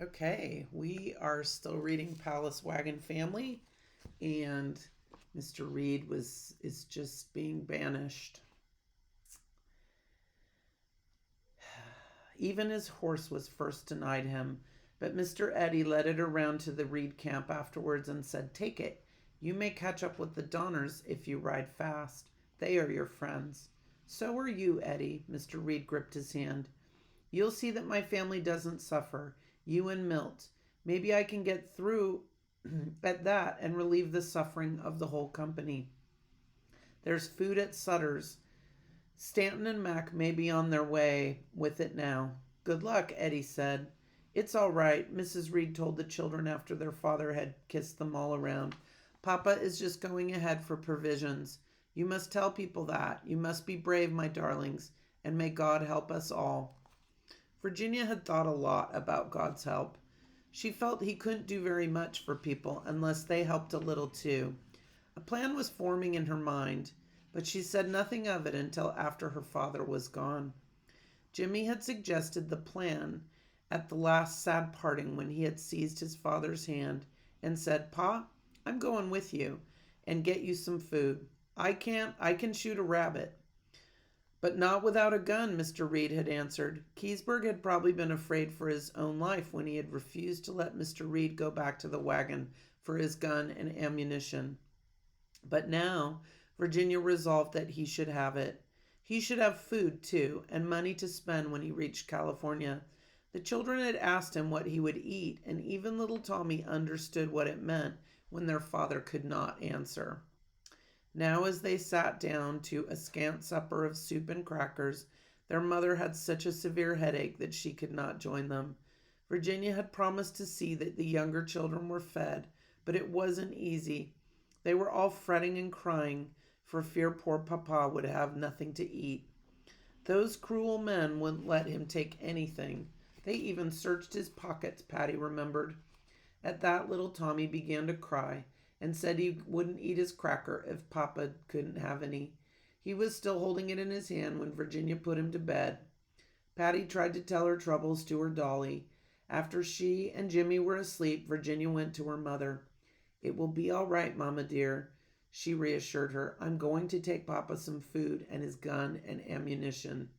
Okay, we are still reading Palace Wagon Family, and Mr. Reed is just being banished. Even his horse was first denied him, but Mr. Eddy led it around to the Reed camp afterwards and said, "Take it. You may catch up with the Donners if you ride fast. They are your friends." "So are you, Eddy." Mr. Reed gripped his hand. "You'll see that my family doesn't suffer. You and Milt. Maybe I can get through at that and relieve the suffering of the whole company. There's food at Sutter's. Stanton and Mac may be on their way with it now." "Good luck," Eddie said. "It's all right," Mrs. Reed told the children after their father had kissed them all around. "Papa is just going ahead for provisions. You must tell people that. You must be brave, my darlings, and may God help us all." Virginia had thought a lot about God's help. She felt he couldn't do very much for people unless they helped a little too. A plan was forming in her mind, but she said nothing of it until after her father was gone. Jimmy had suggested the plan at the last sad parting when he had seized his father's hand and said, "Pa, I'm going with you and get you some food. I can shoot a rabbit." "But not without a gun," Mr. Reed had answered. Keysburg had probably been afraid for his own life when he had refused to let Mr. Reed go back to the wagon for his gun and ammunition. But now Virginia resolved that he should have it. He should have food, too, and money to spend when he reached California. The children had asked him what he would eat, and even little Tommy understood what it meant when their father could not answer. Now, as they sat down to a scant supper of soup and crackers, their mother had such a severe headache that she could not join them. Virginia had promised to see that the younger children were fed, but it wasn't easy. They were all fretting and crying for fear poor papa would have nothing to eat. Those cruel men wouldn't let him take anything. They even searched his pockets, Patty remembered. At that, little Tommy began to cry and said he wouldn't eat his cracker if papa couldn't have any. He was still holding it in his hand when Virginia put him to bed. Patty tried to tell her troubles to her dolly. After she and Jimmy were asleep, Virginia went to her mother. "It will be all right, Mama dear," she reassured her. "I'm going to take Papa some food and his gun and ammunition."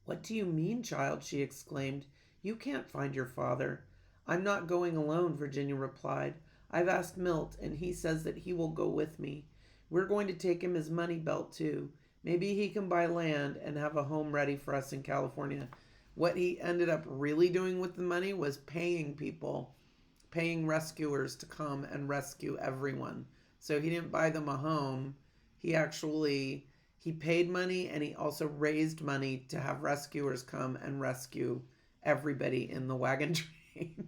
"What do you mean, child?" she exclaimed. "You can't find your father." "I'm not going alone," Virginia replied. "I've asked Milt, and he says that he will go with me. We're going to take him his money belt, too. Maybe he can buy land and have a home ready for us in California." What he ended up really doing with the money was paying people, paying rescuers to come and rescue everyone. So he didn't buy them a home. He paid money, and he also raised money to have rescuers come and rescue everybody in the wagon train.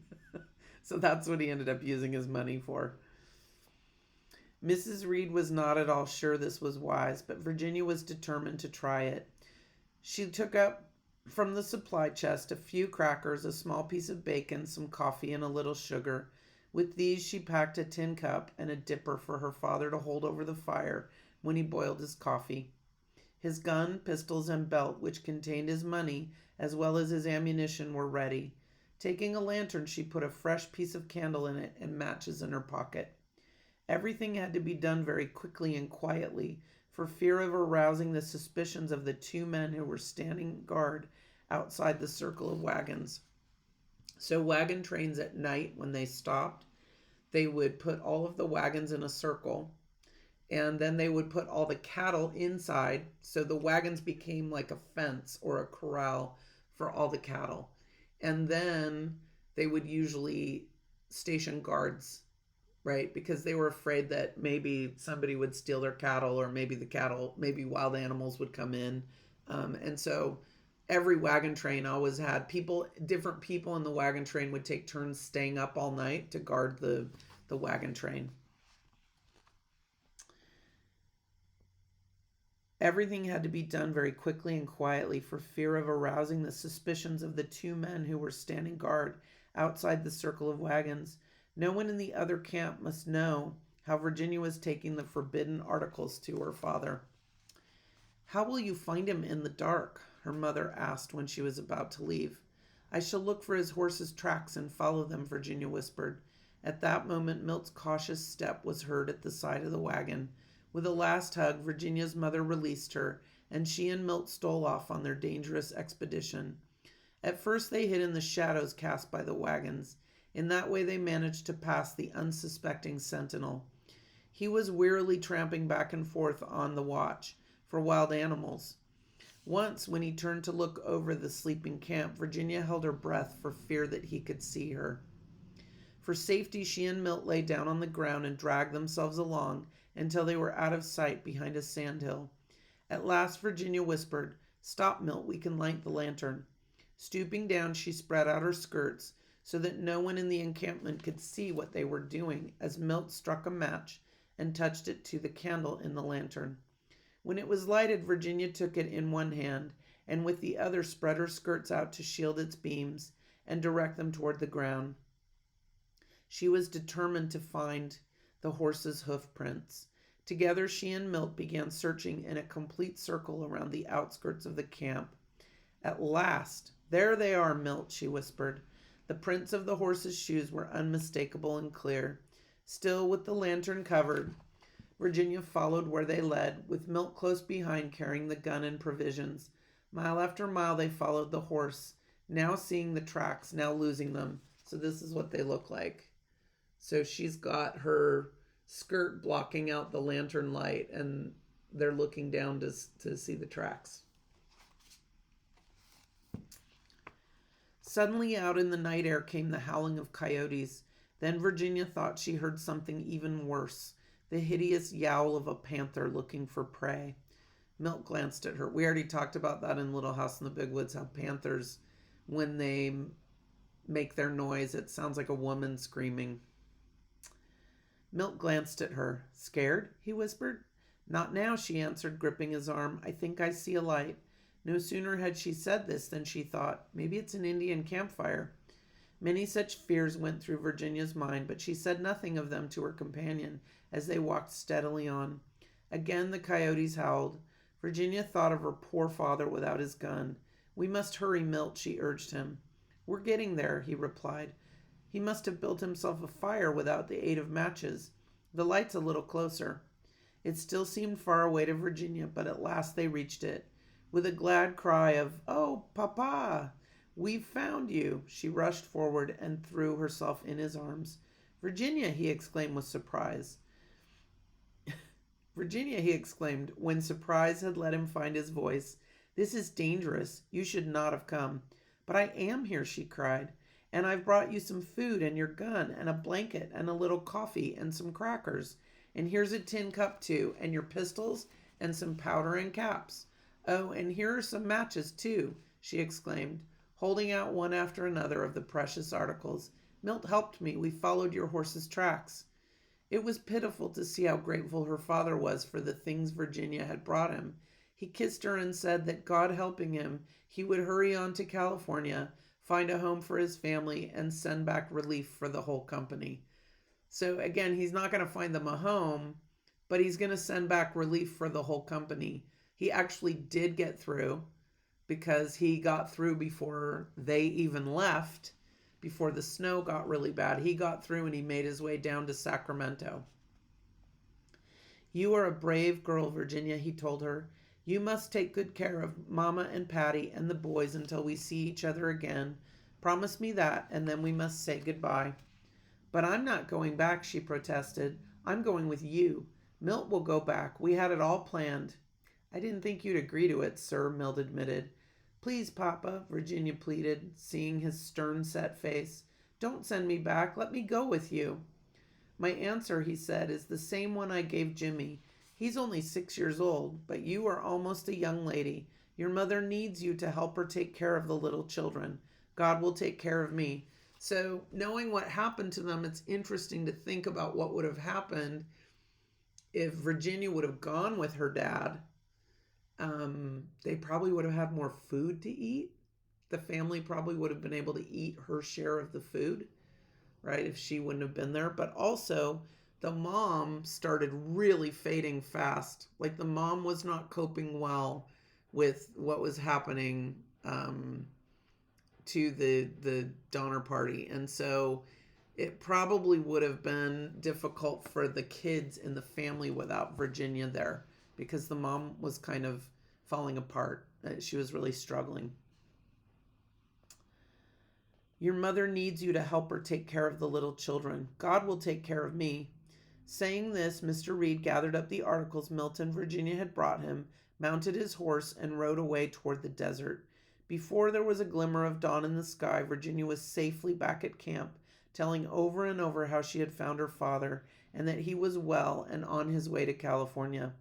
So that's what he ended up using his money for. Mrs. Reed was not at all sure this was wise, but Virginia was determined to try it. She took up from the supply chest a few crackers, a small piece of bacon, some coffee, and a little sugar. With these she packed a tin cup and a dipper for her father to hold over the fire when he boiled his coffee. His gun, pistols, and belt, which contained his money as well as his ammunition, were ready. Taking a lantern, she put a fresh piece of candle in it and matches in her pocket. Everything had to be done very quickly and quietly, for fear of arousing the suspicions of the two men who were standing guard outside the circle of wagons. So wagon trains at night, when they stopped, they would put all of the wagons in a circle, and then they would put all the cattle inside, so the wagons became like a fence or a corral for all the cattle. And then they would usually station guards, right? Because they were afraid that maybe somebody would steal their cattle, or maybe wild animals would come in. And so every wagon train always had different people in the wagon train would take turns staying up all night to guard the wagon train. Everything had to be done very quickly and quietly for fear of arousing the suspicions of the two men who were standing guard outside the circle of wagons. No one in the other camp must know how Virginia was taking the forbidden articles to her father. "How will you find him in the dark?" her mother asked when she was about to leave. I shall look for his horse's tracks and follow them, Virginia whispered. At that moment, Milt's cautious step was heard at the side of the wagon. With a last hug, Virginia's mother released her, and she and Milt stole off on their dangerous expedition. At first, they hid in the shadows cast by the wagons. In that way, they managed to pass the unsuspecting sentinel. He was wearily tramping back and forth on the watch for wild animals. Once, when he turned to look over the sleeping camp, Virginia held her breath for fear that he could see her. For safety, she and Milt lay down on the ground and dragged themselves along until they were out of sight behind a sandhill. At last, Virginia whispered, "Stop, Milt, we can light the lantern." Stooping down, she spread out her skirts so that no one in the encampment could see what they were doing as Milt struck a match and touched it to the candle in the lantern. When it was lighted, Virginia took it in one hand and with the other spread her skirts out to shield its beams and direct them toward the ground. She was determined to find the horse's hoof prints. Together, she and Milt began searching in a complete circle around the outskirts of the camp. At last, "There they are, Milt," she whispered. The prints of the horse's shoes were unmistakable and clear. Still, with the lantern covered, Virginia followed where they led, with Milt close behind carrying the gun and provisions. Mile after mile they followed the horse, now seeing the tracks, now losing them. So this is what they look like. So she's got her skirt blocking out the lantern light, and they're looking down to see the tracks. Suddenly out in the night air came the howling of coyotes. Then Virginia thought she heard something even worse, the hideous yowl of a panther looking for prey. Milt glanced at her. We already talked about that in Little House in the Big Woods, how panthers, when they make their noise, it sounds like a woman screaming. Milt glanced at her. "Scared?" he whispered. "Not now," she answered, gripping his arm. "I think I see a light." No sooner had she said this than she thought, maybe it's an Indian campfire. Many such fears went through Virginia's mind, but she said nothing of them to her companion as they walked steadily on. Again the coyotes howled. Virginia thought of her poor father without his gun. "We must hurry, Milt," she urged him. "We're getting there," he replied. "He must have built himself a fire without the aid of matches. The light's a little closer." It still seemed far away to Virginia, but at last they reached it. With a glad cry of, "Oh, Papa, we've found you," she rushed forward and threw herself in his arms. "Virginia," he exclaimed with surprise. "Virginia," he exclaimed, when surprise had let him find his voice. "This is dangerous. You should not have come." "But I am here," she cried. "And I've brought you some food and your gun and a blanket and a little coffee and some crackers. And here's a tin cup too, and your pistols and some powder and caps. Oh, and here are some matches too," she exclaimed, holding out one after another of the precious articles. "Milt helped me. We followed your horse's tracks." It was pitiful to see how grateful her father was for the things Virginia had brought him. He kissed her and said that God helping him, he would hurry on to California, find a home for his family, and send back relief for the whole company. So again, he's not going to find them a home, but he's going to send back relief for the whole company. He actually did get through because he got through before they even left, before the snow got really bad. He got through and he made his way down to Sacramento. "You are a brave girl, Virginia," he told her. "You must take good care of Mama and Patty and the boys until we see each other again. Promise me that, and then we must say goodbye." "But I'm not going back," she protested. "I'm going with you. Milt will go back. We had it all planned." "I didn't think you'd agree to it, sir," Milt admitted. "Please, Papa," Virginia pleaded, seeing his stern set face. "Don't send me back. Let me go with you." "My answer," he said, "is the same one I gave Jimmy. He's only 6 years old, but you are almost a young lady. Your mother needs you to help her take care of the little children. God will take care of me." So knowing what happened to them, it's interesting to think about what would have happened if Virginia would have gone with her dad. They probably would have had more food to eat. The family probably would have been able to eat her share of the food, right, if she wouldn't have been there. But also, the mom started really fading fast. Like the mom was not coping well with what was happening to the Donner Party, and so it probably would have been difficult for the kids in the family without Virginia there, because the mom was kind of falling apart. She was really struggling. Your mother needs you to help her take care of the little children. God will take care of me. Saying this, Mr. Reed gathered up the articles Milton, Virginia had brought him, mounted his horse, and rode away toward the desert. Before there was a glimmer of dawn in the sky, Virginia was safely back at camp, telling over and over how she had found her father and that he was well and on his way to California.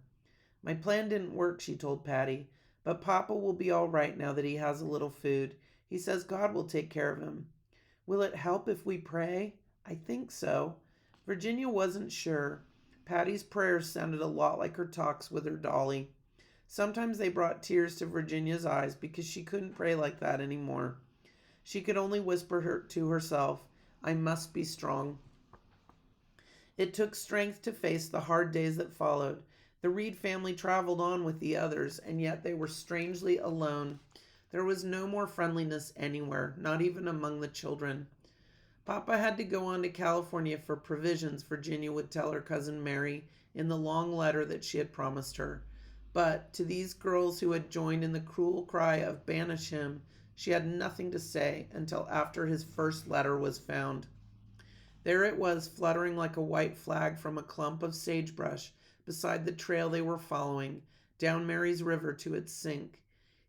My plan didn't work, she told Patty, but Papa will be all right now that he has a little food. He says God will take care of him. Will it help if we pray? I think so. Virginia wasn't sure. Patty's prayers sounded a lot like her talks with her dolly. Sometimes they brought tears to Virginia's eyes because she couldn't pray like that anymore. She could only whisper to herself, I must be strong. It took strength to face the hard days that followed. The Reed family traveled on with the others, and yet they were strangely alone. There was no more friendliness anywhere, not even among the children. Papa had to go on to California for provisions, Virginia would tell her cousin Mary in the long letter that she had promised her. But to these girls who had joined in the cruel cry of banish him, she had nothing to say until after his first letter was found. There it was, fluttering like a white flag from a clump of sagebrush beside the trail they were following, down Mary's River to its sink.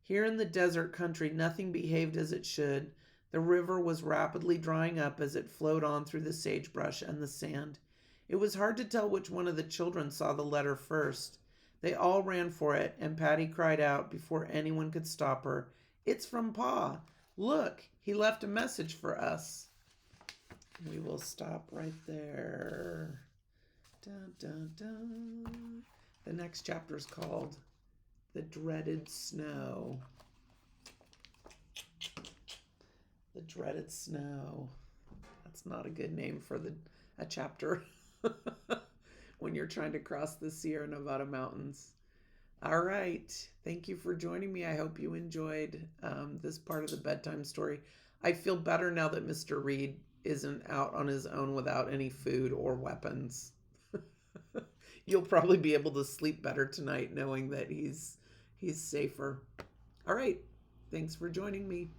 Here in the desert country, nothing behaved as it should. The river was rapidly drying up as it flowed on through the sagebrush and the sand. It was hard to tell which one of the children saw the letter first. They all ran for it, and Patty cried out before anyone could stop her, It's from Pa! Look, he left a message for us. We will stop right there. Dun, dun, dun. The next chapter is called The Dreaded Snow. The Dreaded Snow. That's not a good name for a chapter when you're trying to cross the Sierra Nevada mountains. All right. Thank you for joining me. I hope you enjoyed this part of the bedtime story. I feel better now that Mr. Reed isn't out on his own without any food or weapons. You'll probably be able to sleep better tonight knowing that he's safer. All right. Thanks for joining me.